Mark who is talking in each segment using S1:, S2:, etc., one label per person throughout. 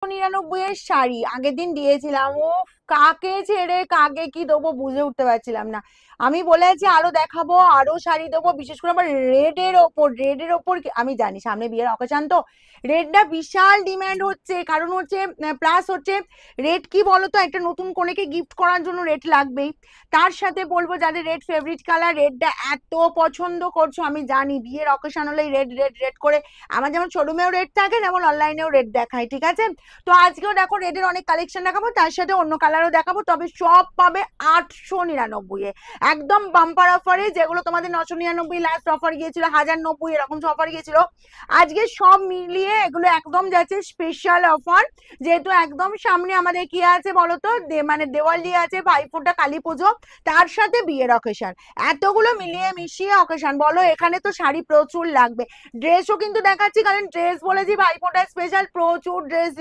S1: 99 এর শাড়ি আগের দিন দিয়েছিলাম, ও কাকে ছেড়ে কাকে কি দেবো বুঝে উঠতে পারছিলাম না। আমি বলেছি আরো দেখাবো, আরো শাড়ি দেবো, বিশেষ করে আমার রেড এর ওপর আমি জানি সামনে বিয়ের অকেশন, তো রেডটা বিশাল ডিমান্ড হচ্ছে। কারণ হচ্ছে প্লাস হচ্ছে রেড কি বলতো, একটা নতুন কনেকে গিফট করার জন্য রেড লাগবেই। তার সাথে বলবো যাদের রেড ফেভারিট কালার, রেডটা এত পছন্দ করছো আমি জানি, বিয়ের অকেশন হলেই রেড রেড রেড করে। আমার যেমন শোরুমেও রেড থাকে, যেমন অনলাইনেও রেড দেখায়, ঠিক আছে। তো আজকেও দেখো রেডের অনেক কালেকশন দেখাবো, তার সাথে অন্য কালারও দেখাবো, তবে সব পাবে 899 এ, একদম বাম্পার অফারে। যেগুলো তোমাদের 999 লাস্ট অফার গিয়েছিল, 1090 এরকম অফার গিয়েছিল, আজকে সব মিলিয়ে এগুলো একদম যাচ্ছে স্পেশাল অফার। যেহেতু একদম সামনে আমাদের কি আছে বলতো, মানে দেওয়ালি আছে, ভাইফোঁটা, কালী পুজো, তার সাথে বিয়ের অকেশন, এতগুলো মিলিয়ে মিশিয়ে অকেশন বলো, এখানে তো শাড়ি প্রচুর লাগবে। ড্রেসও কিন্তু দেখাচ্ছি, কারণ ড্রেস বলেছি ভাইফোঁটা স্পেশাল প্রচুর ড্রেস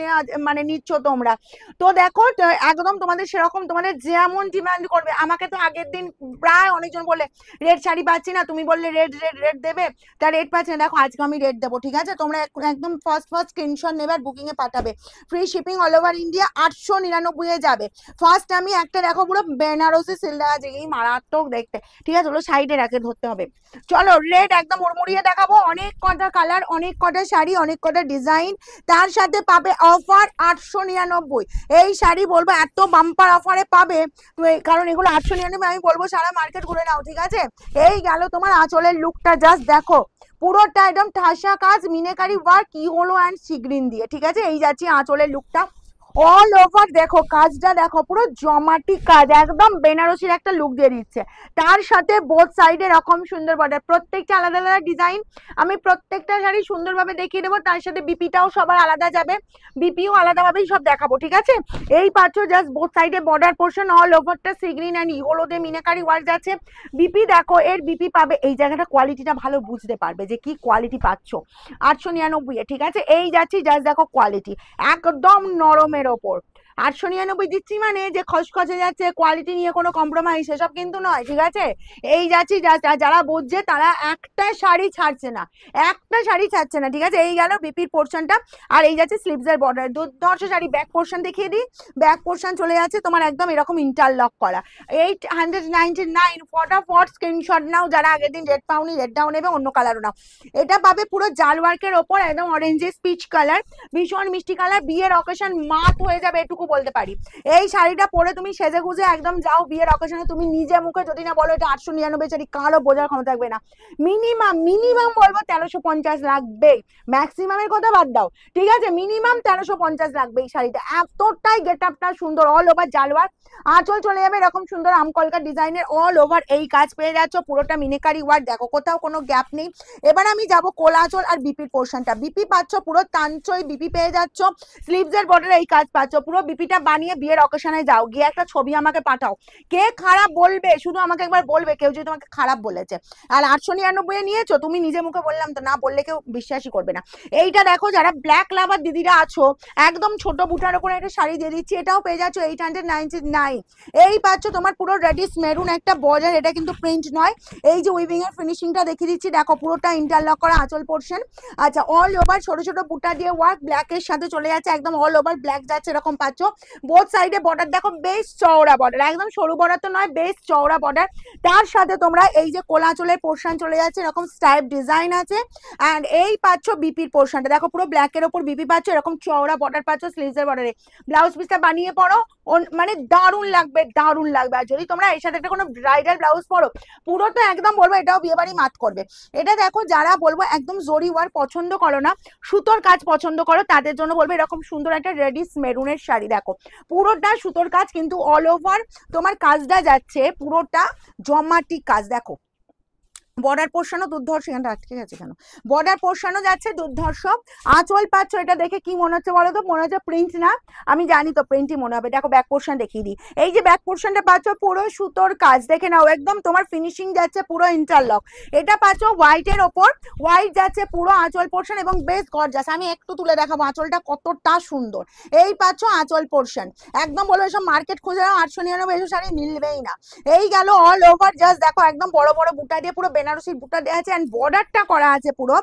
S1: মানে নিচ্ছ তোমরা। তো দেখো একদম তোমাদের সেরকম, তোমাদের যেমন ডিমান্ড করবে। আমাকে তো আগের দিন প্রায় অনেকজন বললে রেড শাড়ি পাচ্ছি না, তুমি বললে রেড রেড রেড দেবে, তা রেড পাচ্ছি না। দেখো আজকে আমি রেড দেবো, ঠিক আছে। তোমরা একদম ফার্স্ট স্ক্রিনশট নেবে আর বুকিং এ পাঠাবে, free shipping all over India, 899 এ যাবে। ফার্স্ট আমি একটা দেখো পুরো বেনারসি সিল্ক আছে, এই মারাত্মক দেখতে, ঠিক আছে। ওগুলো সাইডে রাখে ধরতে হবে। চলো রেড একদম উড়মুড়িয়ে দেখাবো, অনেক কটা কালার, অনেক কটা শাড়ি, অনেক কটা ডিজাইন, তার সাথে পাবে অফার 899। এই শাড়ি বলবো এত বাম্পার অফারে পাবে, তো কারণ এগুলো 899 আমি বলবো সারা মার্কেট ঘুরে নাও, ঠিক আছে। এই গেল তোমার আঁচলের লুকটা, জাস্ট দেখো পুরোটা একদম ঠাসা কাজ, মিনেকারি ওয়ার্ক, কি হলো অ্যান্ড সিগ্রিন দিয়ে, ঠিক আছে। এই যাচ্ছি আঁচলের লুকটা, অল ওভার দেখো কাজটা, দেখো পুরো জমাটি কাজ, একদম বেনারসির একটা লুক দিয়ে দিচ্ছে। তার সাথে বোথ সাইডে এরকম সুন্দর বর্ডার, প্রত্যেকটা আলাদা আলাদা ডিজাইন, আমি প্রত্যেকটা শাড়ি সুন্দরভাবে দেখিয়ে দেবো। তার সাথে বিপিটাও সবার আলাদা যাবে, বিপিও আলাদাভাবেই সব দেখাবো, ঠিক আছে। এই পাচ্ছ জাস্ট বোথ সাইডে বর্ডার পোর্শন, অল ওভারটা সিগ্রিন অ্যান্ড ইয়েলোতে মিনাকারি ওয়ার্ক যাচ্ছে। বিপি দেখো, এর বিপি পাবে, এই জায়গাটা কোয়ালিটিটা ভালো বুঝতে পারবে যে কি কোয়ালিটি পাচ্ছ 899 এ, ঠিক আছে। এই যাচ্ছি জাস্ট দেখো কোয়ালিটি, একদম নরমের ওপর 899 দিচ্ছি, মানে যে খসখসে যাচ্ছে, কোয়ালিটি নিয়ে কোনো কম্প্রোমাইজ সেসব কিন্তু নয়, ঠিক আছে। এই যাচ্ছি যারা বুঝছে তারা একটা শাড়ি ছাড়ছে না, একটা শাড়ি ছাড়ছে না, ঠিক আছে। এই গেল বিপির পোর্শনটা, আর এই যাচ্ছে স্লিভসের বর্ডার, দুর্ধর্ষ শাড়ি। ব্যাক পোর্শন দেখিয়ে দিই, ব্যাক পোর্শন চলে যাচ্ছে তোমার একদম এরকম ইন্টারলক করা, 899। ফটাফট স্ক্রিনশট নাও, যারা আগের দিন রেড পাওনি রেডটাও নেবে, অন্য কালারও নাও। এটা পাবে পুরো জাল ওয়ার্কের ওপর, একদম অরেঞ্জেস পিচ কালার, ভীষণ মিষ্টি কালার, বিয়ের অকেশন মাত হয়ে যাবে এটুকু বলতে পারি। এই শাড়িটা পরে তুমি সেজে গুজে একদম যাও বিয়ের অকেশনে, তুমি নিজে মুখে যদি না বলো এটা 899 শাড়ি, কারো বোঝার ক্ষমতা থাকবে না। মিনিমাম মিনিমাম বলবো 1350 লাগবে, ম্যাক্সিমামের কথা বাদ দাও, ঠিক আছে। মিনিমাম 1350 লাগবে এই শাড়িটা, এতটাই গেট আপটা সুন্দর, অল ওভার জালওয়ার। আঁচল চলে যাবে এরকম সুন্দর আমকলকা ডিজাইনের, অল ওভার এই কাজ পেয়ে যাচ্ছ, পুরোটা মিনিকারি ওয়ার্ক, দেখো কোথাও কোনো গ্যাপ নেই। এবার আমি যাব কোলাচল আর বিপির পোর্শনটা। বিপি পাচ্ছ পুরো তাঞ্চই বিপি পেয়ে যাচ্ছ, স্লিভসের বর্ডারে এই কাজ পাচ্ছ, পুরো বিপিটা বানিয়ে বিয়ের অকেশনে যাও, গিয়ে একটা ছবি আমাকে পাঠাও, কে খারাপ বলবে শুধু আমাকে একবার বলবে কেউ যদি তোমাকে খারাপ বলেছে। আর 899 এ নিয়েছো, তুমি নিজে মুখে বললাম তো, না বললে কেউ বিশ্বাসই করবে না। এইটা দেখো, যারা ব্ল্যাক লাভার দিদিরা আছো, একদম ছোট বুটার উপরে একটা শাড়ি দিয়ে দিচ্ছি, এটাও পেয়ে যাচ্ছ 899। এই পাচ্ছ তোমার পুরো রেডিস মেরুন একটা বর্ডার, এটা কিন্তু প্রিন্ট নয়, এই যে উইভিং এর ফিনিশিংটা দেখিয়ে দিচ্ছি, দেখো পুরোটা ইন্টারলক করা আঁচল পোর্শন। আচ্ছা, অল ওভার ছোট ছোট বুটা দিয়ে ওয়ার্ক, ব্ল্যাকের সাথে চলে যাচ্ছে, একদম অল ওভার ব্ল্যাক যাচ্ছে, এরকম পাচ্ছ। বোথ সাইডে বর্ডার দেখো, বেশ চওড়া বর্ডার, একদম সরু বর্ডার তো নয়, বেশ চওড়া বর্ডার। তার সাথে তোমরা এই যে কোলাচলের পোর্শন চলে যাচ্ছে, এরকম স্টাইপ ডিজাইন আছে। অ্যান্ড এই পাচ্ছ বিপির পোর্শনটা, দেখো পুরো ব্ল্যাকের ওপর বিপি পাচ্ছ, এরকম চওড়া বর্ডার পাচ্ছ স্লিভসের বর্ডারে। ব্লাউজ পিসটা বানিয়ে পড়ো, মানে দারুণ লাগবে, দারুণ লাগবে। আর যদি তোমরা এর সাথে একটা কোনো ব্রাইডাল ব্লাউজ পরো, পুরো তো একদম বলবো এটাও বিয়ে বাড়ি মাত করবে। এটা দেখো, যারা বলবো একদম জরি ওয়ার পছন্দ করো না, সুতোর কাজ পছন্দ করো, তাদের জন্য বলবো এরকম সুন্দর একটা রেডিস মেরুনের শাড়ি, দেখো পুরোটা সুতোর কাজ, কিন্তু অল ওভার তোমার কাজটা যাচ্ছে পুরোটা জমাটি কাজ। দেখো বর্ডার পোর্শনও দুর্ধর্ষ, এখানটা আটকে গেছে কেন, বর্ডার পোর্শনও যাচ্ছে দুর্ধর্ষ। আঁচল পাচ্ছ, এটা দেখে কি মনে হচ্ছে বলো তো, মনে হচ্ছে প্রিন্ট না, আমি জানি তো প্রিন্টই মনে হবে। দেখো ব্যাক পোর্শন দেখিয়ে দিই, এই যে ব্যাক পোর্শনটা পাচ্ছ পুরো সুতোর কাজ, দেখে নাও একদম তোমার ফিনিশিং যাচ্ছে পুরো ইন্টারলক। এটা পাচ্ছ হোয়াইটের ওপর, হোয়াইট যাচ্ছে পুরো আঁচল পোর্শন, এবং বেশ গর্জাস। আমি একটু তুলে দেখাবো আঁচলটা কতটা সুন্দর। এই পাচ্ছ আঁচল পোর্শন, একদম বলবো এসব মার্কেট খুঁজে 899 এসব শাড়ি মিলবেই না। এই গেল অল ওভার, জাস্ট দেখো একদম বড় বড় বুটা দিয়ে পুরো বেনারসির বুটা দেওয়া আছে, এন্ড বর্ডারটা করা আছে পুরো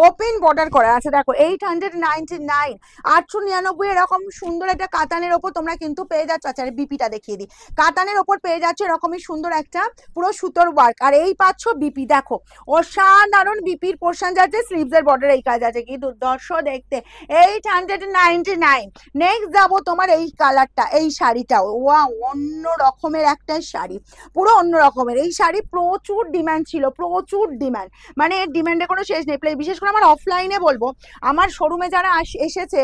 S1: ওপেন বর্ডার করা আছে। দেখো 899, 899 এরকম সুন্দর একটা কাতানের ওপর তোমরা কিন্তু পেয়ে যাচ্ছ। আচ্ছা বিপিটা দেখিয়ে দিই, কাতানের ওপর পেয়ে যাচ্ছ এরকমই সুন্দর একটা পুরো সুতোর ওয়ার্ক, আর এই পাচ্ছ বিপি। দেখো অসাধারণ বিপির পোর্শন যাচ্ছে, স্লিভস এর বর্ডার এই কাজ আছে, কি দুর্ধর্ষ দেখতে। 899। নেক্সট যাবো তোমার এই কালারটা, এই শাড়িটাও ওয়া অন্য রকমের একটা শাড়ি, পুরো অন্য রকমের। এই শাড়ি প্রচুর ডিমান্ড ছিল, প্রচুর ডিমান্ড, মানে ডিমান্ডে কোনো শেষ নেই। বিশেষ করে আমার অফলাইনে বলবো, আমার শোরুমে যারা এসেছে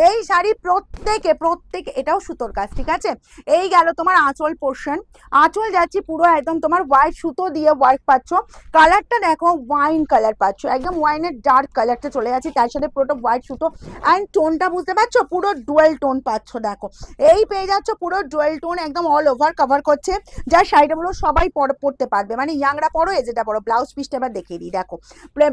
S1: এই শাড়ি প্রত্যেকে, এটাও সুতোর কাজ, ঠিক আছে। এই গেল তোমার আঁচল পোর্শন, আঁচল যাচ্ছি পুরো একদম তোমার হোয়াইট সুতো দিয়ে ওয়ার্ক পাচ্ছ। কালারটা দেখো ওয়াইন কালার পাচ্ছ, একদম ওয়াইনের ডার্ক কালারটা চলে যাচ্ছে, তার সাথে পুরোটা হোয়াইট সুতো, অ্যান্ড টোনটা বুঝতে পারছো পুরো ডুয়েল টোন পাচ্ছ। দেখো এই পেয়ে যাচ্ছ পুরো ডুয়েল টোন, একদম অল ওভার কভার করছে, যার শাড়িটাগুলো সবাই পরতে পারবে, মানে ইয়াংরা পরো, এজেটা পরো। ব্লাউজ পিসটা এবার দেখিয়ে দিই, দেখো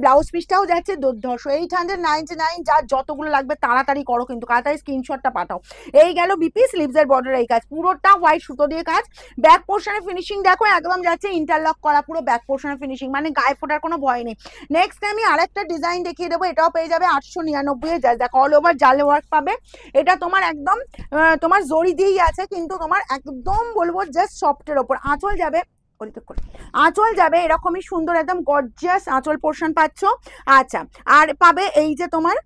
S1: ব্লাউজ পিসটাও যাচ্ছে দুর্ধর্ষ। 899, যার যতগুলো লাগবে তাড়াতাড়ি করো, কিন্তু তাড়াতাড়ি স্ক্রিনশটটা পাঠাও। এই গেল বিপি, স্লিভস এর বর্ডার এই কাজ, পুরোটা হোয়াইট সুতো দিয়ে কাজ। ব্যাক পোর্শনের ফিনিশিং দেখো একদম যাচ্ছে ইন্টারলক করা, পুরো ব্যাক পোর্শনের ফিনিশিং, মানে গায়ে ফোটার কোনো ভয় নেই। নেক্সট আমি আরেকটা ডিজাইন দেখিয়ে দেবো, এটাও পেয়ে যাবে 899 এর, দেখো অল ওভার জালে ওয়ার্ক পাবে। এটা তোমার একদম তোমার জরি দিয়েই আছে, কিন্তু তোমার একদম বলবো জাস্ট সফটের ওপর। আঁচল যাবে, আঁচল যাবে এরকমই সুন্দর একদম গর্জিয়াস আঁচল পোর্শন পাচ্ছ। আচ্ছা আর পাবে এই যে তোমার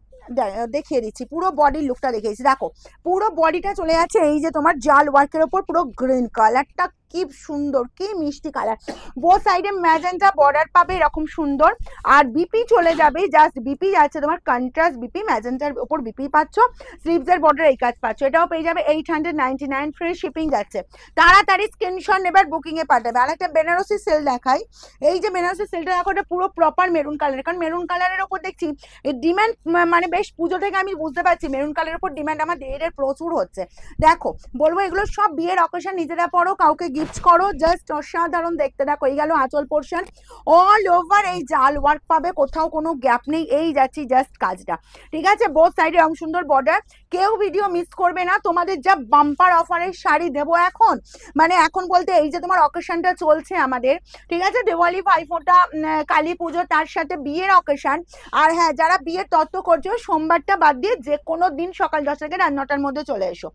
S1: দেখিয়ে দিচ্ছি, পুরো বডির লুকটা দেখিয়েছি, দেখো পুরো বডিটা চলে যাচ্ছে এই যে তোমার জাল ওয়ার্কের ওপর, পুরো গ্রিন কালারটা কি সুন্দর, কি মিষ্টি কালার। বোথ সাইডে ম্যাজেন্টা বর্ডার পাবে এরকম সুন্দর, আর বিপি চলে যাবে, জাস্ট বিপি যাচ্ছে তোমার কন্ট্রাস্ট বিপি, ম্যাজেন্টার উপর বিপি পাচ্ছ, স্লিভস এর বর্ডার এই কাজ পাচ্ছ। এটাও পেয়ে যাবে 899, ফ্রি শিপিং যাচ্ছে। তাড়াতাড়ি স্ক্রিনশট নেবার বুকিং এ পাঠাবে। আর একটা বেনারসি সেল দেখাই, এই যে বেনারসি সেলটা দেখো, এটা পুরো প্রপার মেরুন কালার, কারণ মেরুন কালারের ওপর দেখছি ডিমান্ড, মানে বেশ পুজো থেকে আমি বুঝতে পারছি মেরুন কালারের উপর ডিমান্ড আমার দেহের প্রচুর হচ্ছে। দেখো বলবো এগুলো সব বিয়ের অকেশন, নিজেরা পড়ো, কাউকে গিফট করো, জাস্ট অসাধারণ দেখতে। দেখো এই গেল আঁচল পোর্শন, অল ওভার এই জাল ওয়ার্ক পাবে, কোথাও কোনো গ্যাপ নেই, এই যাচ্ছি জাস্ট কাজটা, ঠিক আছে। বোথ সাইডে রং সুন্দর বর্ডার, কেউ ভিডিও মিস করবে না। তোমাদের যা বাম্পার অফারের শাড়ি দেবো এখন, মানে এখন বলতে এই যে তোমার অকেশনটা চলছে আমাদের, ঠিক আছে, দিওয়ালি, ভাইফোঁটা, কালী পুজো, তার সাথে বিয়ের অকেশন। আর হ্যাঁ, যারা বিয়ের তত্ত্ব করছো সোমবারটা বাদ দিয়ে যে কোনো দিন সকাল 10 থেকে রাত 9টার মধ্যে চলে এসো।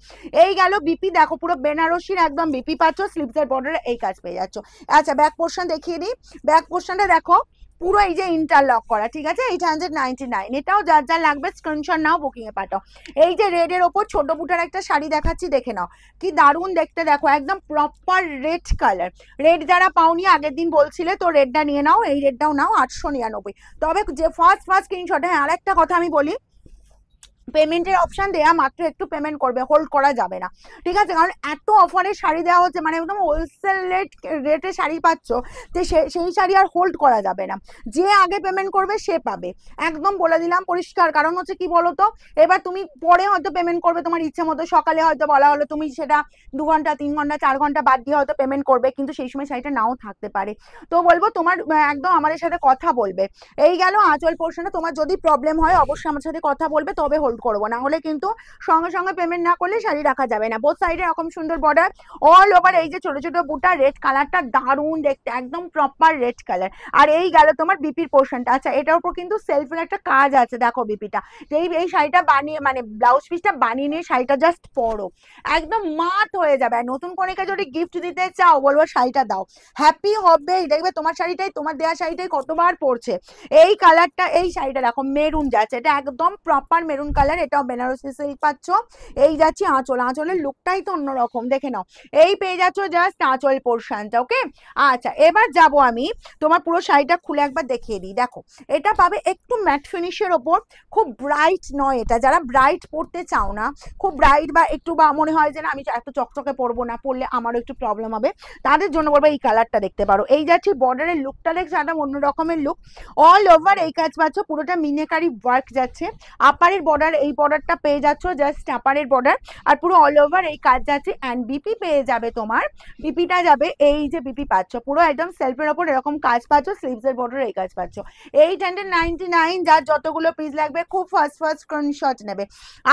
S1: এই গেল বিপি, দেখো পুরো বেনারসির একদম বিপি পাচ্ছ, স্লিভস এর বর্ডারে এই কাজ পেয়ে যাচ্ছ। আচ্ছা ব্যাক পোর্শন দেখিয়ে দিই, ব্যাক পোর্শনটা দেখো পুরো এই যে ইন্টারলক করা, ঠিক আছে। 899, এটাও যার যা লাগবে স্ক্রিনশট নাও, বুকিং এ পাঠাও। এই যে রেড এর ওপর ছোট বুটার একটা শাড়ি দেখাচ্ছি, দেখে নাও কি দারুণ দেখতে। দেখো একদম প্রপার রেড কালার, রেড যারা পাওনি আগের দিন বলছিলে তো রেডটা নিয়ে নাও, এই রেডটাও নাও 899। তবে যে ফার্স্ট স্ক্রিনশট, হ্যাঁ আরেকটা কথা আমি বলি, পেমেন্টের অপশন দেয়া মাত্র একটু পেমেন্ট করবে, হোল্ড করা যাবে না, ঠিক আছে, কারণ এত অফারে শাড়ি দেওয়া হচ্ছে, মানে একদম হোলসেল রেটে শাড়ি পাচ্ছ, যে সেই শাড়ি আর হোল্ড করা যাবে না। যে আগে পেমেন্ট করবে সে পাবে, একদম বলে দিলাম পরিষ্কার। কারণ হচ্ছে কি বলতো, এবার তুমি পরে হয়তো পেমেন্ট করবে তোমার ইচ্ছে মতো, সকালে হয়তো বলা হলো তুমি সেটা 2 ঘন্টা 3 ঘন্টা 4 ঘন্টা বাদ দিয়ে হয়তো পেমেন্ট করবে, কিন্তু সেই সময় শাড়িটা নাও থাকতে পারে। তো বলবো তোমার একদম আমাদের সাথে কথা বলবে। এই গেল আঁচল পোর্শনে, তোমার যদি প্রবলেম হয় অবশ্যই আমার সাথে কথা বলবে, তবে হোল্ড করবো, না হলে কিন্তু সঙ্গে সঙ্গে পেমেন্ট না করলে শাড়ি রাখা যাবে না। বোথ সাইডে এরকম সুন্দর বর্ডার, অল ওভার এই যে ছোট ছোট বুটা, রেড কালারটা দারুণ দেখতে, একদম প্রপার রেড কালার। আর এই গেল তোমার বিপির পোর্শনটা। আচ্ছা এটার উপর কিন্তু সেলফের একটা কাজ আছে, দেখো বিপিটা, এই শাড়িটা বানিয়ে, মানে ব্লাউজ পিসটা বানিয়ে নিয়ে শাড়িটা জাস্ট পরো, একদম মাত হয়ে যাবে। আর নতুন কনেকে যদি গিফট দিতে চাও বলবো শাড়িটা দাও, হ্যাপি হবে, দেখবে তোমার শাড়িটাই, তোমার দেওয়া শাড়িটাই কতবার পরছে। এই কালারটা, এই শাড়িটা দেখো মেরুন যাচ্ছে, এটা একদম প্রপার মেরুন কালার, এটাও বেনারসি সিল্ক পাচ্ছ। এই যাচ্ছি আঁচল, আঁচলের লুকটাই তো অন্যরকম, দেখে নাও। এই পেয়ে যাচ্ছ জাস্ট আঁচল পোর্শনটা, ওকে। আচ্ছা এবার যাব আমি তোমার পুরো শাড়িটা খুলে একবার দেখিয়ে দিই। দেখো এটা পাবে একটু ম্যাট ফিনিশের ওপর, খুব ব্রাইট নয় এটা, যারা ব্রাইট পরতে চাও না, খুব ব্রাইট বা একটু বা মনে হয় যে না আমি এত চকচকে পরবো না, পরলে আমারও একটু প্রবলেম হবে, তাদের জন্য বলবো এই কালারটা দেখতে পারো। এই যাচ্ছি বর্ডারের লুকটা দেখছো, একদম অন্য রকমের লুক, অল ওভার এই কাজ পাচ্ছ, পুরোটা মিনেকারি ওয়ার্ক যাচ্ছে। আপারের বর্ডার বর্ডার, এই বর্ডারটা পেয়ে যাচ্ছ জাস্ট চাপারের বর্ডার, আর পুরো অল ওভার এই কাজ যাচ্ছে। অ্যান্ড বিপি পেয়ে যাবে তোমার, বিপিটা যাবে এই যে বিপি পাচ্ছ পুরো একদম সেলফের ওপর এরকম কাজ পাচ্ছ, স্লিভসের বর্ডার এই কাজ পাচ্ছ। 899, যার যতগুলো পিস লাগবে খুব ফার্স্ট স্ক্রিনশট নেবে।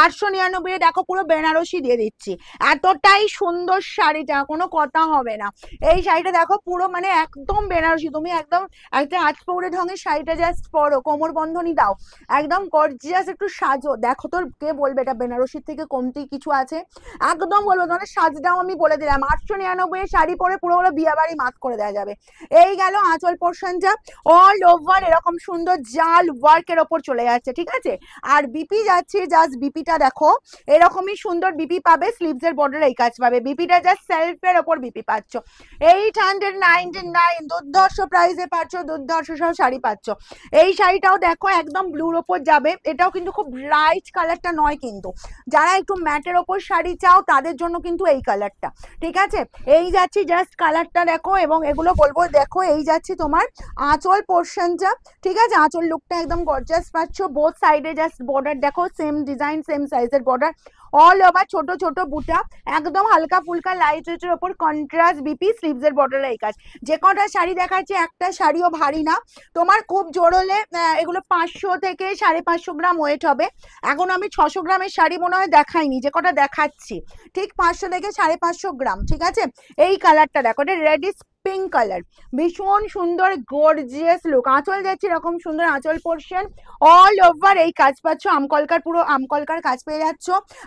S1: 899 দেখো পুরো বেনারসি দিয়ে দিচ্ছি, এতটাই সুন্দর শাড়িটা, কোনো কথা হবে না। এই শাড়িটা দেখো পুরো মানে একদম বেনারসি, তুমি একদম একটা আজপৌরে ঢঙের শাড়িটা জাস্ট পরো, কোমর বন্ধনী দাও, একদম গর্জিয়াস একটু সাজো। দেখো তোর কে বলবে এটা বেনারসির থেকে কমতি কিছু আছে, একদম বলবো তোমার সাজটাও আমি বলে দিলাম। 899 শাড়ি পরে পুরো হলো বিয়ে বাড়ি মাত করে দেওয়া যাবে। এই গেল আঁচল পোর্শনটা, অল ওভার এরকম সুন্দর জাল ওয়ার্কের ওপর চলে যাচ্ছে, ঠিক আছে। আর বিপি যাচ্ছে, জাস্ট বিপিটা দেখো এরকমই সুন্দর বিপি পাবে, স্লিভসের বর্ডার এই কাজ পাবে, বিপিটা জাস্ট সেলফের ওপর বিপি পাচ্ছ। 899 দুর্ধর্ষ প্রাইসে পাচ্ছ, দুর্ধর্ষ সব শাড়ি পাচ্ছ। এই শাড়িটাও দেখো একদম ব্লুর ওপর যাবে, এটাও কিন্তু খুব ব্রাইট কালারটা নয়, কিন্তু যারা একটু ম্যাটের ওপর শাড়ি চাও তাদের জন্য কিন্তু এই কালারটা, ঠিক আছে। এই যাচ্ছি জাস্ট কালারটা দেখো, এবং এগুলো বলবো দেখো এই যাচ্ছি তোমার আঁচল পোর্শনটা, ঠিক আছে। আঁচল লুকটা একদম গর্জিয়াস পাচ্ছ, বোথ সাইডে জাস্ট বর্ডার দেখো সেম ডিজাইন সেম সাইজের বর্ডার, অল ওভার ছোট ছোট বুটা, একদম হালকা ফুলকা লাইট ওয়েটের ওপর কন্ট্রাস্ট বিপি, স্লিভসের বর্ডার এই কাজ। যে কটা শাড়ি দেখাচ্ছে একটা শাড়িও ভারী না, তোমার খুব জোর হলে এগুলো 500 থেকে 550 গ্রাম ওয়েট হবে। এখন আমি 600 গ্রামের শাড়ি মনে হয় দেখাইনি, যে কটা দেখাচ্ছি ঠিক 500 থেকে 550 গ্রাম, ঠিক আছে। এই কালারটা দেখো, এটা রেডিশ পিঙ্ক কালার, ভীষণ সুন্দর গর্জিয়াস লুক। আঁচল যাচ্ছে এরকম সুন্দর আঁচল পোর্শন, অল ওভার এই কাজ পাচ্ছ, আমকলকার পুরো আমকলকার কাজ পেয়ে যাচ্ছ।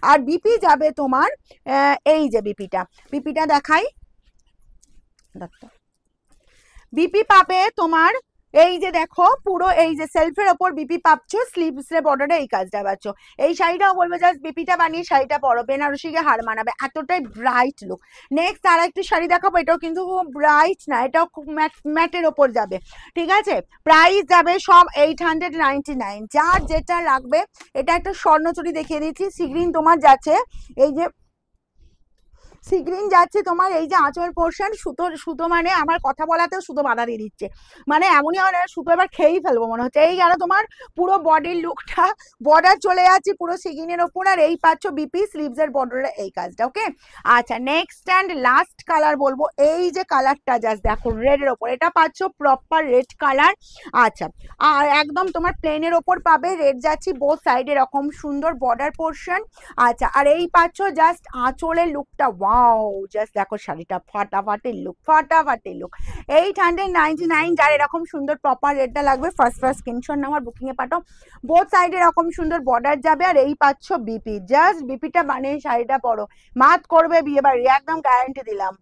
S1: আর বিপি যাবে তোমার এই যে বিপিটা দেখাই, বিপি পাবে তোমার এই যে দেখো পুরো এই যে সেলফের ওপর বিপি পাচ্ছ, স্লিভসের বর্ডারে এই কাজটা পাচ্ছ। এই শাড়িটাও বলবো জাস্ট বিপিটা বানিয়ে শাড়িটা পরো, বেনারসিকে হার মানাবে, এতটাই ব্রাইট লুক। নেক্সট আর একটি শাড়ি দেখাবো, এটাও কিন্তু খুব ব্রাইট না, এটাও খুব ম্যাটের ওপর যাবে, ঠিক আছে। প্রাইস যাবে সব 899, যার যেটা লাগবে। এটা একটা স্বর্ণচুরি দেখিয়ে দিচ্ছি, সিগ্রিন তোমার যাচ্ছে এই যে সিগ্রিন যাচ্ছে তোমার এই যে আঁচল পোর্শন, সুতো মানে আমার কথা বলাতেও সুতো বাধা দিয়ে দিচ্ছে, মানে এমনই হয় না সুতো এবার খেয়েই ফেলবো মনে হচ্ছে। এই গেল তোমার পুরো বডির লুকটা, বর্ডার চলে যাচ্ছে পুরো সিগ্রিনের ওপর, আর এই পাচ্ছ বিপি, স্লিভসের বর্ডারে এই কাজটা, ওকে। আচ্ছা নেক্সট অ্যান্ড লাস্ট কালার বলবো, এই যে কালারটা জাস্ট দেখো রেডের ওপর, এটা পাচ্ছ প্রপার রেড কালার। আচ্ছা, আর একদম তোমার প্লেনের ওপর পাবে, রেড যাচ্ছি বোথ সাইডে এরকম সুন্দর বর্ডার পোর্শন। আচ্ছা, আর এই পাচ্ছ জাস্ট আঁচলের লুকটা, ওয়াও জাস্ট দেখো শাড়িটা ফাটাফাটি লুক, ফাটাফাটি লুক। 899, যার এরকম সুন্দর প্রপার রেটটা লাগবে ফার্স্ট স্ক্রিনশট নাও আর বুকিং এ পাঠাও। বোথ সাইডে এরকম সুন্দর বর্ডার যাবে, আর এই পাচ্ছ বিপি, জাস্ট বিপিটা বানিয়ে শাড়িটা পরো, মাত করবে বিয়ে বাড়ি, একদম গ্যারান্টি দিলাম।